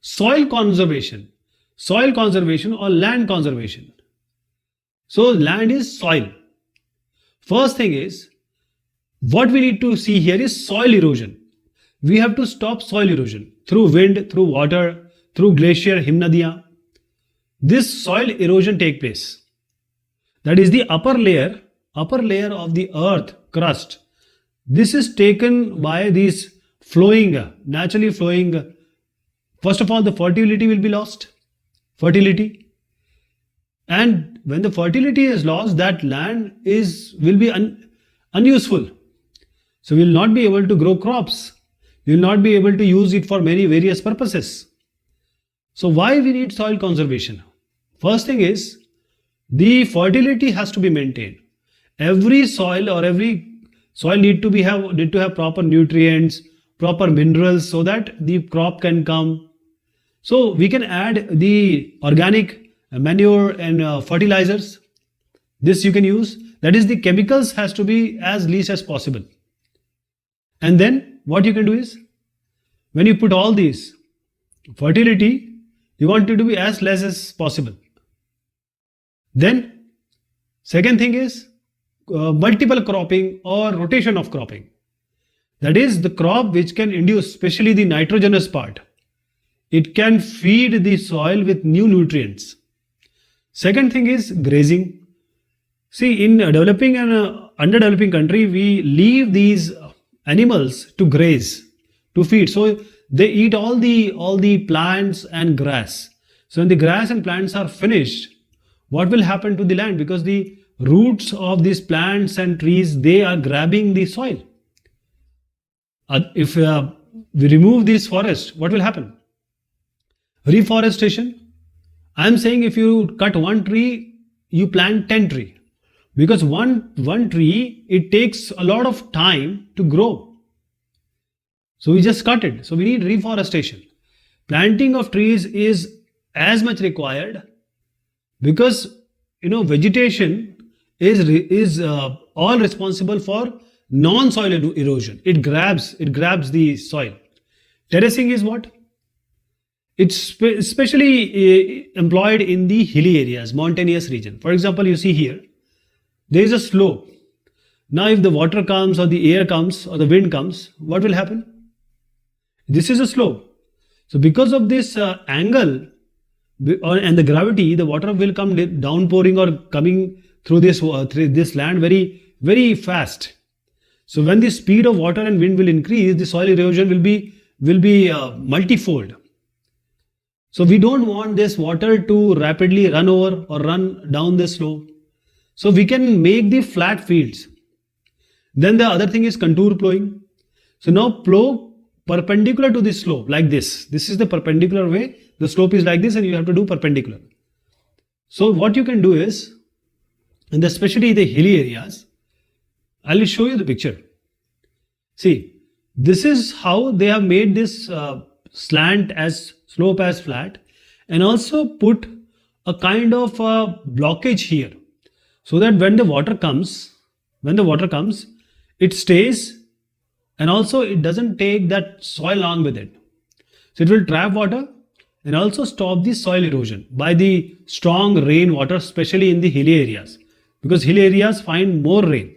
Soil conservation or land conservation. So land is soil. First thing is, what we need to see here is soil erosion. We have to stop soil erosion through wind, through water, through glacier, Himnadiya. This soil erosion take place. That is the upper layer of the earth crust. This is taken by these naturally flowing. First of all, the fertility will be lost. Fertility. And when the fertility is lost, that land will be unuseful. So we will not be able to grow crops. We will not be able to use it for many various purposes. So why we need soil conservation? First thing is, the fertility has to be maintained. Every soil need to have proper nutrients, proper minerals, so that the crop can come. So we can add the organic manure and fertilizers. This you can use. That is, the chemicals has to be as least as possible. And then what you can do is, when you put all these, fertility, you want it to be as less as possible. Then second thing is multiple cropping or rotation of cropping. That is, the crop which can induce, especially the nitrogenous part. It can feed the soil with new nutrients. Second thing is grazing. See, in a developing and underdeveloping country, we leave these animals to graze, to feed. So they eat all the plants and grass. So when the grass and plants are finished, what will happen to the land? Because the roots of these plants and trees, they are grabbing the soil. If we remove this forest, what will happen? Reforestation. I am saying if you cut one tree, you plant 10 trees. Because one tree, it takes a lot of time to grow. So we just cut it. So we need reforestation. Planting of trees is as much required, because vegetation is all responsible for non-soil erosion. It grabs the soil. Terracing is what? It's especially employed in the hilly areas, mountainous region. For example, you see here, there is a slope. Now if the water comes or the air comes or the wind comes, what will happen? This is a slope. So because of this angle and the gravity, the water will come downpouring or coming through this land very, very fast. So when the speed of water and wind will increase, the soil erosion will be multifold. So we don't want this water to rapidly run over or run down the slope. So we can make the flat fields. Then the other thing is contour plowing. So now plow perpendicular to the slope like this. This is the perpendicular way. The slope is like this and you have to do perpendicular. So what you can do is, and especially the hilly areas, I'll show you the picture. See, this is how they have made this slope as flat, and also put a kind of blockage here, so that when the water comes, it stays, and also it doesn't take that soil along with it. So it will trap water and also stop the soil erosion by the strong rain water, especially in the hilly areas, because hilly areas find more rain.